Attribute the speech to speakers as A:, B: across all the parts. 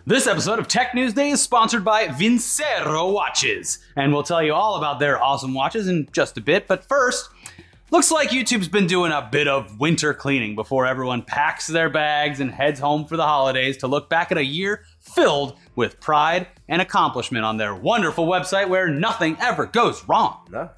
A: This episode of Tech News Day is sponsored by Vincero Watches, and we'll tell you all about their awesome watches in just a bit. But first, looks like YouTube's been doing a bit of winter cleaning before everyone packs their bags and heads home for the holidays to look back at a year filled with pride and accomplishment on their wonderful website where nothing ever goes wrong.
B: No.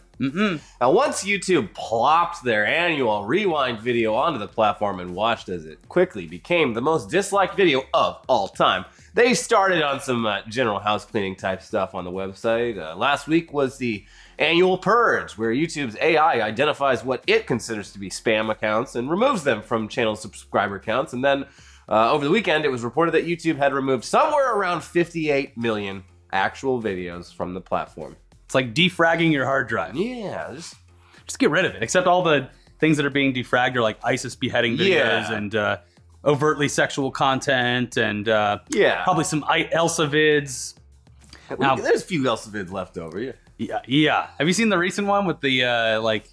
B: Now, once YouTube plopped their annual Rewind video onto the platform and watched as it quickly became the most disliked video of all time, they started on some general house cleaning type stuff on the website. Last week was the annual purge, where YouTube's AI identifies what it considers to be spam accounts and removes them from channel subscriber counts. And then over the weekend, it was reported that YouTube had removed somewhere around 58 million actual videos from the platform.
A: It's like defragging your hard drive.
B: Yeah,
A: just get rid of it. Except all the things that are being defragged are like ISIS beheading videos and overtly sexual content and probably some Elsa vids.
B: Now, there's a few Elsa vids left over.
A: Yeah. Have you seen the recent one with the like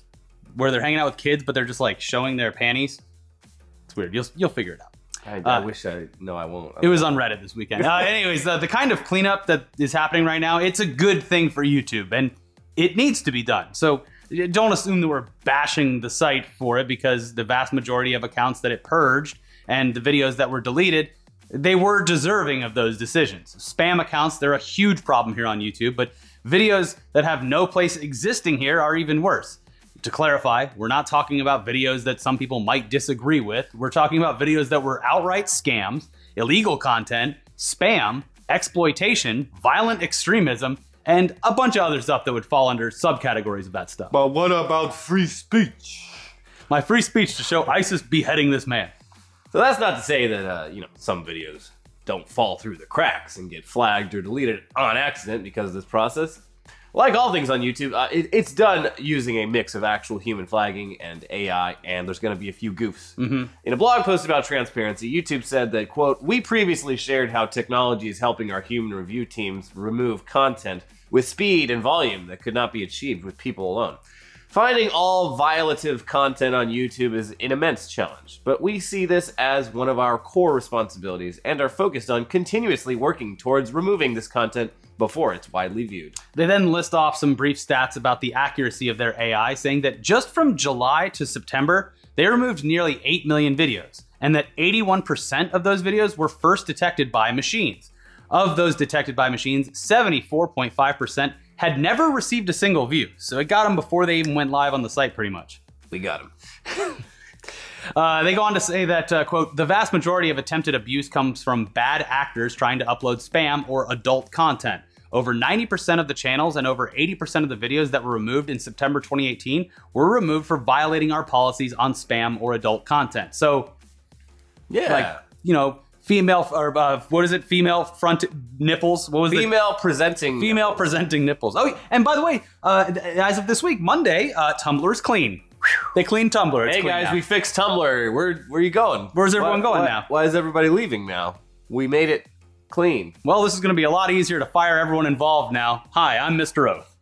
A: where they're hanging out with kids, but they're just like showing their panties? It's weird. You'll figure it out.
B: I wish I won't.
A: It was on Reddit this weekend. Anyways, the kind of cleanup that is happening right now, it's a good thing for YouTube, and it needs to be done. So don't assume that we're bashing the site for it, because the vast majority of accounts that it purged and the videos that were deleted, they were deserving of those decisions. Spam accounts, they're a huge problem here on YouTube, but videos that have no place existing here are even worse. To clarify, we're not talking about videos that some people might disagree with. We're talking about videos that were outright scams, illegal content, spam, exploitation, violent extremism, and a bunch of other stuff that would fall under subcategories of that stuff.
B: But what about free speech?
A: My free speech to show ISIS beheading this man.
B: So that's not to say that, some videos don't fall through the cracks and get flagged or deleted on accident because of this process. Like all things on YouTube, it's done using a mix of actual human flagging and AI, and there's going to be a few goofs. In a blog post about transparency, YouTube said that, quote, "We previously shared how technology is helping our human review teams remove content with speed and volume that could not be achieved with people alone. Finding all violative content on YouTube is an immense challenge, but we see this as one of our core responsibilities and are focused on continuously working towards removing this content before it's widely viewed."
A: They then list off some brief stats about the accuracy of their AI, saying that just from July to September, they removed nearly 8 million videos, and that 81% of those videos were first detected by machines. Of those detected by machines, 74.5% had never received a single view. So it got them before they even went live on the site, pretty much.
B: We got them.
A: They go on to say that, quote, "The vast majority of attempted abuse comes from bad actors trying to upload spam or adult content. Over 90% of the channels and over 80% of the videos that were removed in September 2018 were removed for violating our policies on spam or adult content." So, female, or what is it? Female front nipples? What was it?
B: Female presenting
A: nipples. Oh, and by the way, as of this week, Monday, Tumblr's clean. They cleaned Tumblr.
B: Hey guys, now. We fixed Tumblr. Where are you going?
A: Where's everyone going now?
B: Why is everybody leaving now? We made it clean.
A: Well, this is going to be a lot easier to fire everyone involved now. Hi, I'm Mr. Oath.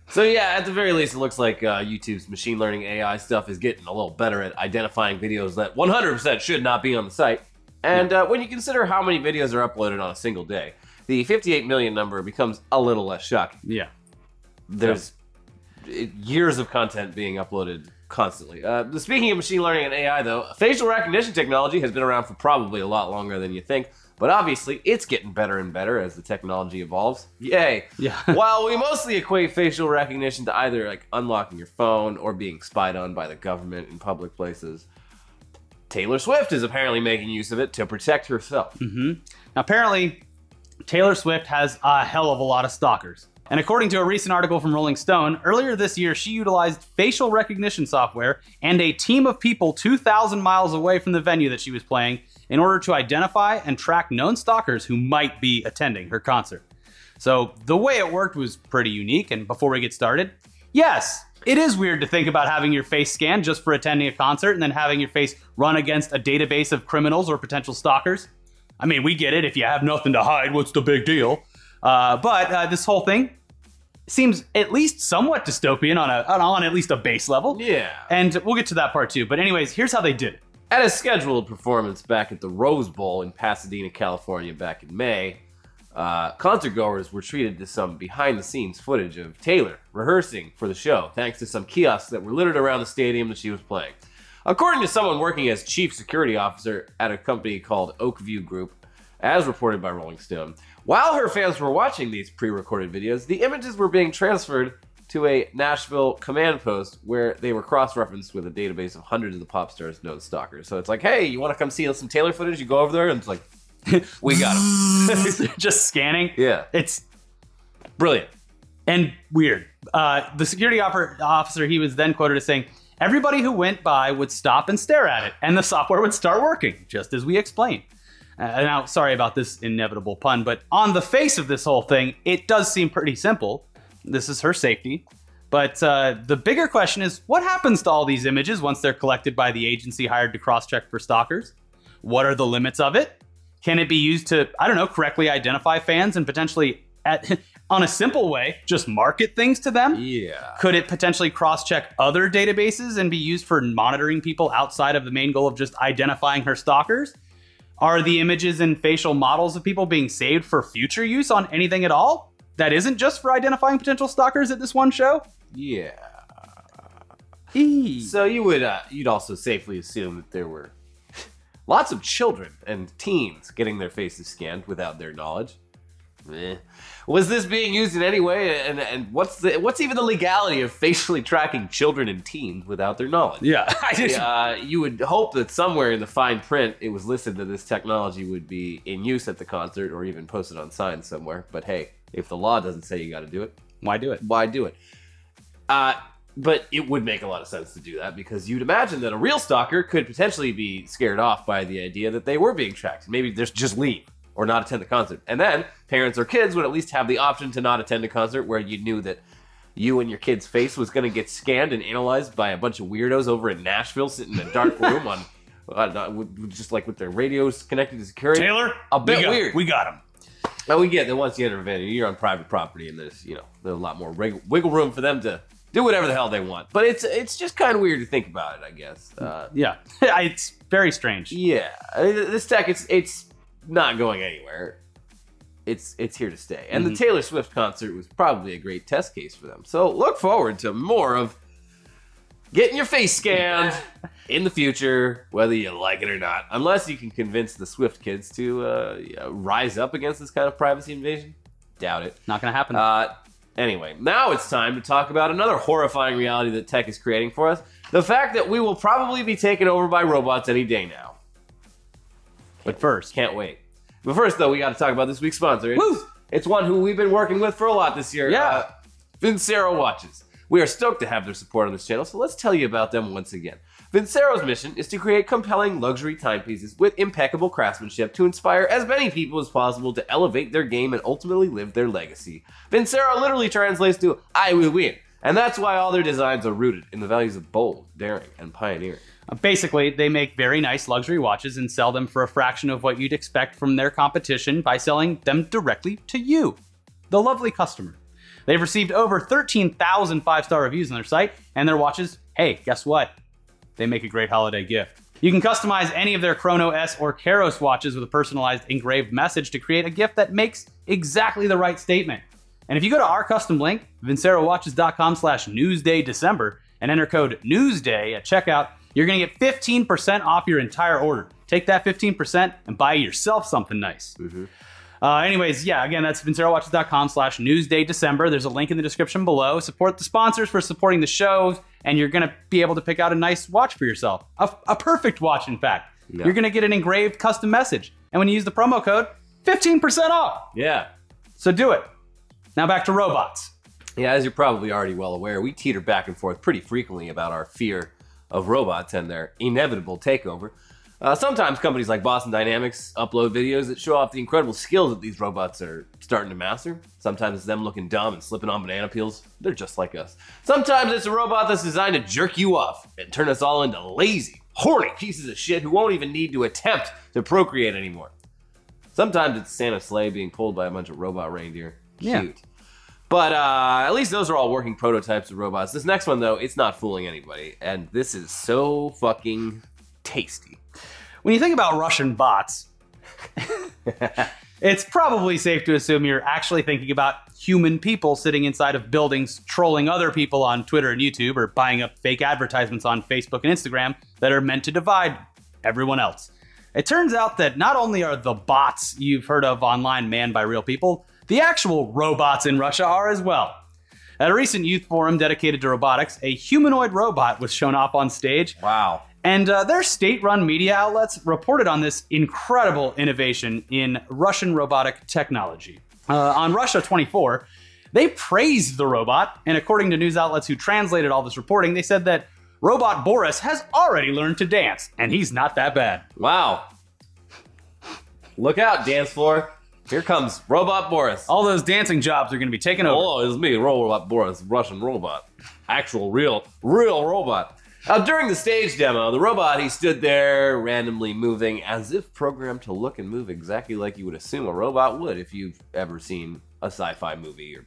B: So yeah, at the very least, it looks like YouTube's machine learning AI stuff is getting a little better at identifying videos that 100% should not be on the site. And when you consider how many videos are uploaded on a single day, the 58 million number becomes a little less shocking.
A: Yeah.
B: There's years of content being uploaded constantly. Speaking of machine learning and AI, though, facial recognition technology has been around for probably a lot longer than you think, but obviously it's getting better and better as the technology evolves. Yay!
A: Yeah.
B: While we mostly equate facial recognition to either like unlocking your phone or being spied on by the government in public places, Taylor Swift is apparently making use of it to protect herself.
A: Now, apparently, Taylor Swift has a hell of a lot of stalkers. And according to a recent article from Rolling Stone, earlier this year, she utilized facial recognition software and a team of people 2,000 miles away from the venue that she was playing in order to identify and track known stalkers who might be attending her concert. So the way it worked was pretty unique. And before we get started, yes, it is weird to think about having your face scanned just for attending a concert and then having your face run against a database of criminals or potential stalkers. I mean, we get it. If you have nothing to hide, what's the big deal? But this whole thing seems at least somewhat dystopian on at least a base level.
B: Yeah.
A: And we'll get to that part too. But anyways, here's how they did it.
B: At a scheduled performance back at the Rose Bowl in Pasadena, California back in May, concert goers were treated to some behind-the-scenes footage of Taylor rehearsing for the show, thanks to some kiosks that were littered around the stadium that she was playing. According to someone working as chief security officer at a company called Oakview Group, as reported by Rolling Stone, while her fans were watching these pre-recorded videos, the images were being transferred to a Nashville command post where they were cross-referenced with a database of hundreds of the pop stars' known stalkers. So it's like, hey, you want to come see some Taylor footage? You go over there, and it's like, we got him.
A: Just scanning.
B: Yeah.
A: It's
B: Brilliant.
A: and weird. The security officer, he was then quoted as saying, everybody who went by would stop and stare at it, and the software would start working, just as we explained. Now, sorry about this inevitable pun, but on the face of this whole thing, it does seem pretty simple. This is her safety. But the bigger question is, what happens to all these images once they're collected by the agency hired to cross-check for stalkers? What are the limits of it? Can it be used to, I don't know, correctly identify fans and potentially, on a simple way, just market things to them?
B: Yeah.
A: Could it potentially cross-check other databases and be used for monitoring people outside of the main goal of just identifying her stalkers? Are the images and facial models of people being saved for future use on anything at all? That isn't just for identifying potential stalkers at this one show?
B: Yeah. So you'd also safely assume that there were lots of children and teens getting their faces scanned without their knowledge. Was this being used in any way? And what's even the legality of facially tracking children and teens without their knowledge?
A: Yeah.
B: You would hope that somewhere in the fine print it was listed that this technology would be in use at the concert or even posted on signs somewhere. But hey, if the law doesn't say you got to do it,
A: Why do it?
B: why do it? But it would make a lot of sense to do that because you'd imagine that a real stalker could potentially be scared off by the idea that they were being tracked. Maybe just leave or not attend the concert. And then parents or kids would at least have the option to not attend a concert where you knew that you and your kid's face was going to get scanned and analyzed by a bunch of weirdos over in Nashville sitting in a dark room on, just like with their radios connected to security.
A: Taylor?
B: A bit weird.
A: We got him.
B: Now we get that once you enter a venue, you're on private property, and there's a lot more wiggle room for them to do whatever the hell they want. But it's just kind of weird to think about it, I guess.
A: Yeah. It's very strange.
B: Yeah, this tech it's not going anywhere. It's here to stay, and the Taylor Swift concert was probably a great test case for them. So look forward to more of getting your face scanned in the future, whether you like it or not. Unless you can convince the Swift kids to rise up against this kind of privacy invasion. Doubt it.
A: Not going to happen.
B: Anyway, now it's time to talk about another horrifying reality that tech is creating for us. The fact that we will probably be taken over by robots any day now.
A: But first,
B: Can't wait. But first, though, we got to talk about this week's sponsor.
A: Woo!
B: It's one who we've been working with for a lot this year.
A: Yeah.
B: Vincero Watches. We are stoked to have their support on this channel, so let's tell you about them once again. Vincero's mission is to create compelling luxury timepieces with impeccable craftsmanship to inspire as many people as possible to elevate their game and ultimately live their legacy. Vincero literally translates to I will win, and that's why all their designs are rooted in the values of bold, daring, and pioneering.
A: Basically, they make very nice luxury watches and sell them for a fraction of what you'd expect from their competition by selling them directly to you, the lovely customer. They've received over 13,000 5-star reviews on their site, and their watches, hey, guess what? They make a great holiday gift. You can customize any of their Chrono S or Keros watches with a personalized engraved message to create a gift that makes exactly the right statement. And if you go to our custom link, vincerowatches.com/newsdaydecember, and enter code NEWSDAY at checkout, you're going to get 15% off your entire order. Take that 15% and buy yourself something nice. Anyways, yeah, again, that's vincerowatches.com/newsdaydecember. There's a link in the description below. Support the sponsors for supporting the shows, and you're going to be able to pick out a nice watch for yourself. A perfect watch, in fact. Yeah. You're going to get an engraved custom message. And when you use the promo code, 15% off.
B: Yeah.
A: So do it. Now back to robots.
B: Yeah, as you're probably already well aware, we teeter back and forth pretty frequently about our fear of robots and their inevitable takeover. Sometimes companies like Boston Dynamics upload videos that show off the incredible skills that these robots are starting to master. Sometimes it's them looking dumb and slipping on banana peels. They're just like us. Sometimes it's a robot that's designed to jerk you off and turn us all into lazy, horny pieces of shit who won't even need to attempt to procreate anymore. Sometimes it's Santa's sleigh being pulled by a bunch of robot reindeer. Cute.
A: Yeah.
B: But at least those are all working prototypes of robots. This next one, though, it's not fooling anybody. And this is so fucking tasty.
A: When you think about Russian bots, it's probably safe to assume you're actually thinking about human people sitting inside of buildings trolling other people on Twitter and YouTube, or buying up fake advertisements on Facebook and Instagram that are meant to divide everyone else. It turns out that not only are the bots you've heard of online manned by real people, the actual robots in Russia are as well. At a recent youth forum dedicated to robotics, a humanoid robot was shown off on stage.
B: Wow.
A: And their state-run media outlets reported on this incredible innovation in Russian robotic technology. On Russia 24, they praised the robot, and according to news outlets who translated all this reporting, they said that Robot Boris has already learned to dance, and he's not that bad.
B: Wow. Look out, dance floor. Here comes Robot Boris.
A: All those dancing jobs are going to be taken over.
B: Oh, it's me, Robot Boris, Russian robot. Actual, real robot. Now, during the stage demo, the robot, he stood there randomly moving as if programmed to look and move exactly like you would assume a robot would if you've ever seen a sci-fi movie or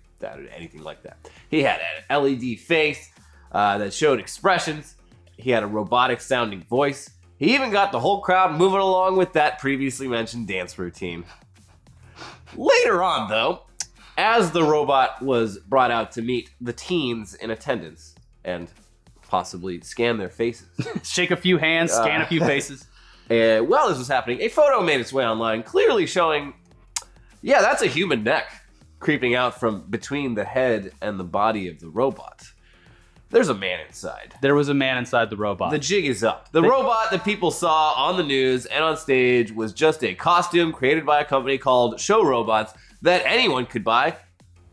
B: anything like that. He had an LED face that showed expressions. He had a robotic-sounding voice. He even got the whole crowd moving along with that previously mentioned dance routine. Later on, though, as the robot was brought out to meet the teens in attendance and possibly scan their faces.
A: Shake a few hands, scan a few faces.
B: While this was happening, a photo made its way online, clearly showing, yeah, that's a human neck creeping out from between the head and the body of the robot. There's a man inside.
A: There was a man inside the robot.
B: The jig is up. The robot that people saw on the news and on stage was just a costume created by a company called Show Robots that anyone could buy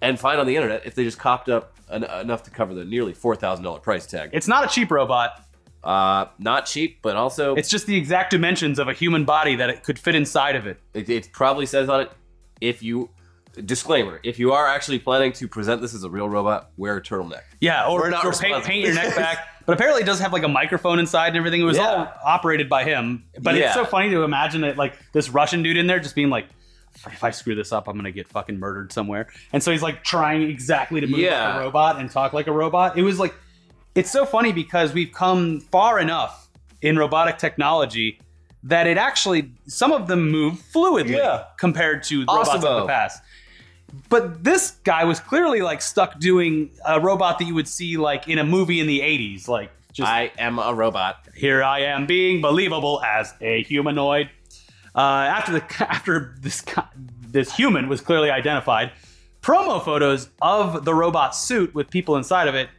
B: and find on the internet if they just copped up enough to cover the nearly $4,000 price tag.
A: It's not a cheap robot.
B: Not cheap, but also...
A: It's just the exact dimensions of a human body that it could fit inside of it.
B: It probably says on it, if you... Disclaimer, if you are actually planning to present this as a real robot, wear a turtleneck.
A: Yeah, or paint your neck back. But apparently it does have like a microphone inside and everything. It was all operated by him. But it's so funny to imagine that like this Russian dude in there just being like, if I screw this up, I'm going to get fucking murdered somewhere. And so he's like trying exactly to move like a robot and talk like a robot. It was like, it's so funny because we've come far enough in robotic technology that it actually, some of them move fluidly compared to robots of the past. But this guy was clearly like stuck doing a robot that you would see like in a movie in the 80s. Like, just,
B: I am a robot.
A: Here I am being believable as a humanoid. After this human was clearly identified, promo photos of the robot suit with people inside of it,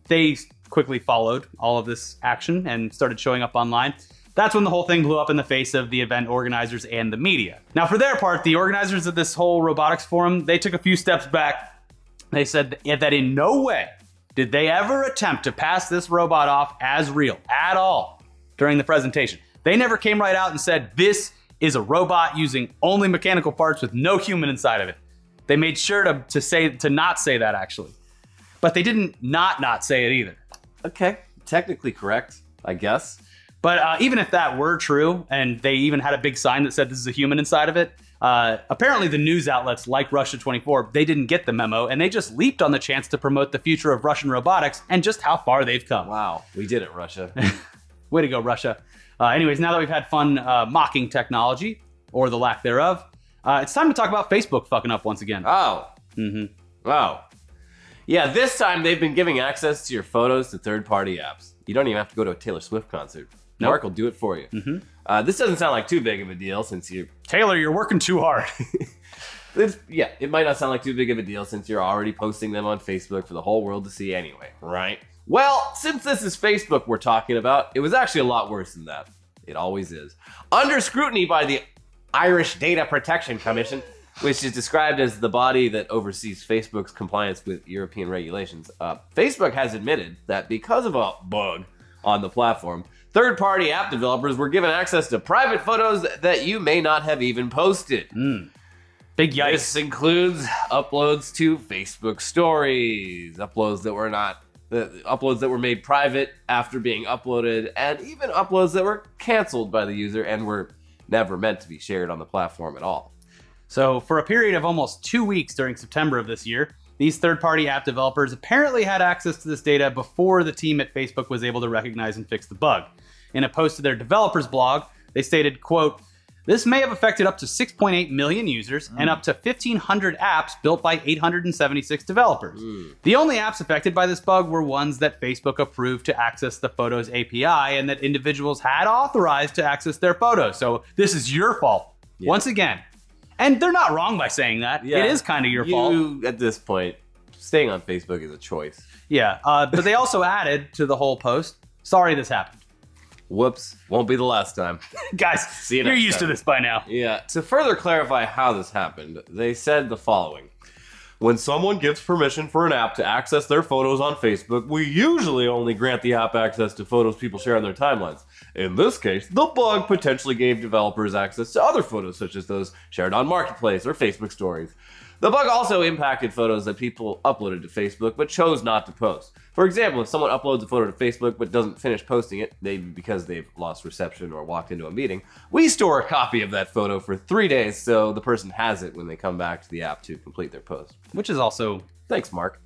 A: they quickly followed all of this action and started showing up online. That's when the whole thing blew up in the face of the event organizers and the media. Now, for their part, the organizers of this whole robotics forum, they took a few steps back. They said that in no way did they ever attempt to pass this robot off as real at all during the presentation. They never came right out and said, this is a robot using only mechanical parts with no human inside of it. They made sure to not say that, actually. But they didn't not say it either.
B: Okay, technically correct, I guess.
A: But even if that were true, and they even had a big sign that said this is a human inside of it, apparently the news outlets like Russia 24, they didn't get the memo, and they just leaped on the chance to promote the future of Russian robotics and just how far they've come.
B: Wow, we did it, Russia.
A: Way to go, Russia. Anyways, now that we've had fun mocking technology, or the lack thereof, it's time to talk about Facebook fucking up once again.
B: Oh. Oh. Yeah, this time they've been giving access to your photos to third-party apps. You don't even have to go to a Taylor Swift concert.
A: Nope.
B: Mark will do it for you. This doesn't sound like too big of a deal since you're...
A: Taylor, you're working too hard.
B: Yeah, it might not sound like too big of a deal since you're already posting them on Facebook for the whole world to see anyway, right? Well, since this is Facebook we're talking about, it was actually a lot worse than that. It always is. Under scrutiny by the Irish Data Protection Commission, which is described as the body that oversees Facebook's compliance with European regulations, Facebook has admitted that because of a bug on the platform, third-party app developers were given access to private photos that you may not have even posted.
A: Big yikes.
B: This includes uploads to Facebook stories, uploads that were made private after being uploaded, and even uploads that were canceled by the user and were never meant to be shared on the platform at all.
A: So for a period of almost 2 weeks during September of this year, these third-party app developers apparently had access to this data before the team at Facebook was able to recognize and fix the bug. In a post to their developers blog, they stated, quote, "This may have affected up to 6.8 million users and up to 1,500 apps built by 876 developers. The only apps affected by this bug were ones that Facebook approved to access the Photos API and that individuals had authorized to access their photos. So this is your fault, once again." And they're not wrong by saying that.
B: Yeah.
A: It is kind of your fault.
B: At this point, staying on Facebook is a choice.
A: Yeah, but they also added to the whole post, "Sorry this happened."
B: Whoops, won't be the last time.
A: Guys,
B: See you
A: you're
B: next
A: used to
B: time.
A: this by now.
B: Yeah, to further clarify how this happened, they said the following. When someone gives permission for an app to access their photos on Facebook, we usually only grant the app access to photos people share on their timelines. In this case, the bug potentially gave developers access to other photos, such as those shared on Marketplace or Facebook Stories. The bug also impacted photos that people uploaded to Facebook but chose not to post. For example, if someone uploads a photo to Facebook but doesn't finish posting it, maybe because they've lost reception or walked into a meeting, we store a copy of that photo for 3 days so the person has it when they come back to the app to complete their post.
A: Which is also...
B: Thanks, Mark.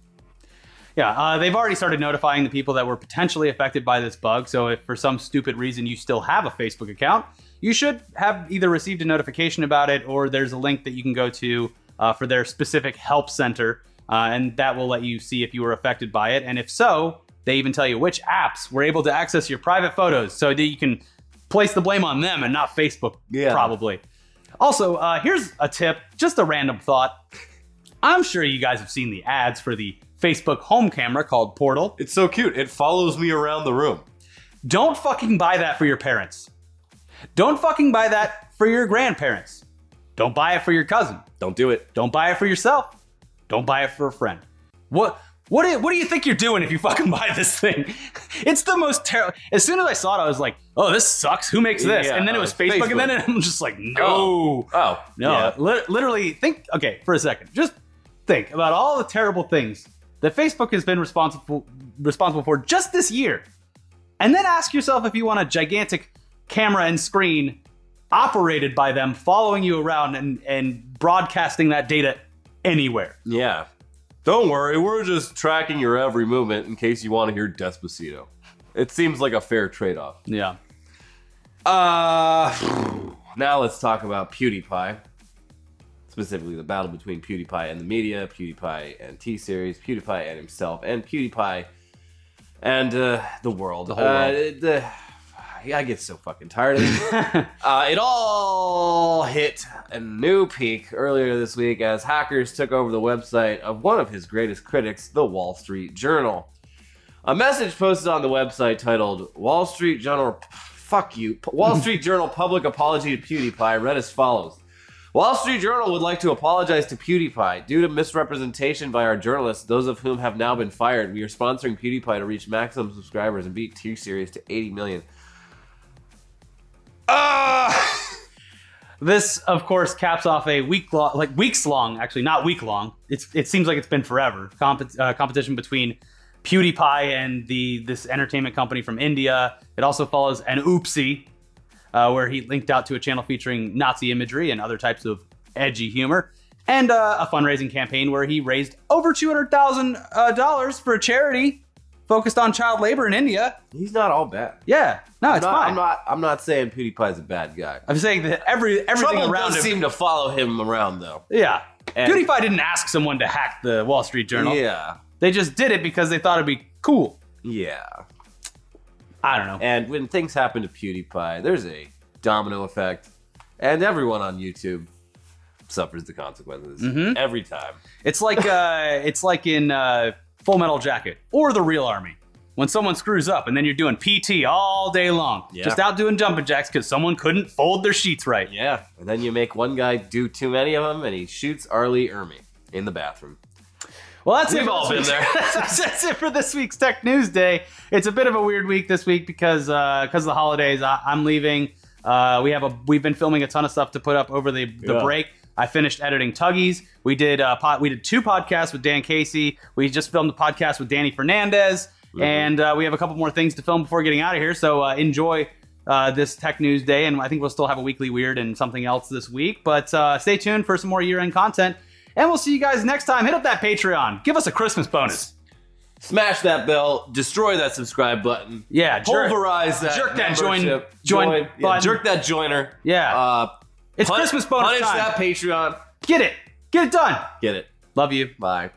A: Yeah, they've already started notifying the people that were potentially affected by this bug, so if for some stupid reason you still have a Facebook account, you should have either received a notification about it or there's a link that you can go to for their specific help center, and that will let you see if you were affected by it. And if so, they even tell you which apps were able to access your private photos so that you can place the blame on them and not Facebook, probably. Also, here's a tip, just a random thought. I'm sure you guys have seen the ads for the Facebook home camera called Portal.
B: It's so cute. It follows me around the room.
A: Don't fucking buy that for your parents. Don't fucking buy that for your grandparents. Don't buy it for your cousin.
B: Don't do it.
A: Don't buy it for yourself. Don't buy it for a friend. What do you think you're doing if you fucking buy this thing? It's the most terrible. As soon as I saw it, I was like, "Oh, this sucks. Who makes this?"
B: Yeah,
A: and then it was Facebook, and then I'm just like, "No,
B: Oh,
A: no."
B: yeah.
A: Literally, think. Okay, for a second, just think about all the terrible things that Facebook has been responsible for just this year, and then ask yourself if you want a gigantic camera and screen operated by them following you around and broadcasting that data anywhere.
B: Yeah. Don't worry, we're just tracking your every movement in case you want to hear Despacito. It seems like a fair trade-off.
A: Yeah.
B: Now let's talk about PewDiePie. Specifically the battle between PewDiePie and the media, PewDiePie and T-Series, PewDiePie and himself, and PewDiePie and the world.
A: The whole world.
B: I get so fucking tired of it. It all hit a new peak earlier this week as hackers took over the website of one of his greatest critics, the Wall Street Journal. A message posted on the website titled Wall Street Journal, fuck you, Wall Street Journal public apology to PewDiePie read as follows. Wall Street Journal would like to apologize to PewDiePie. Due to misrepresentation by our journalists, those of whom have now been fired, we are sponsoring PewDiePie to reach maximum subscribers and beat T-Series to 80 million.
A: This, of course, caps off a weeks long, actually not week long. It seems like it's been forever. Competition between PewDiePie and this entertainment company from India. It also follows an oopsie, where he linked out to a channel featuring Nazi imagery and other types of edgy humor, and a fundraising campaign where he raised over $200,000 for a charity focused on child labor in India.
B: He's not all bad.
A: Yeah, no, it's fine.
B: I'm not saying PewDiePie's a bad guy.
A: I'm saying that everything
B: Trouble
A: around
B: does
A: him
B: seem to follow him around, though.
A: Yeah.
B: And-
A: PewDiePie didn't ask someone to hack the Wall Street Journal.
B: Yeah.
A: They just did it because they thought it'd be cool.
B: Yeah.
A: I don't know.
B: And when things happen to PewDiePie, there's a domino effect, and everyone on YouTube suffers the consequences every time.
A: It's like in Full Metal Jacket or The Real Army. When someone screws up and then you're doing PT all day long, just out doing jumping jacks because someone couldn't fold their sheets right.
B: Yeah. And then you make one guy do too many of them, and he shoots Arlie Ermy in the bathroom.
A: Well, that's
B: We've
A: it.
B: all been there.
A: That's it for this week's Tech News Day. It's a bit of a weird week this week because of the holidays. I'm leaving. We've been filming a ton of stuff to put up over the break. I finished editing Tuggies. We did 2 podcasts with Dan Casey. We just filmed a podcast with Danny Fernandez, and we have a couple more things to film before getting out of here. So enjoy this Tech News Day, and I think we'll still have a Weekly Weird and something else this week. But stay tuned for some more year-end content, and we'll see you guys next time. Hit up that Patreon. Give us a Christmas bonus.
B: Smash that bell, destroy that subscribe button.
A: Yeah,
B: pulverize that.
A: Jerk that
B: membership.
A: join
B: Yeah,
A: button.
B: jerk that joiner.
A: Yeah. It's Christmas bonus
B: punish
A: time.
B: that Patreon.
A: Get it done.
B: Get it.
A: Love you.
B: Bye.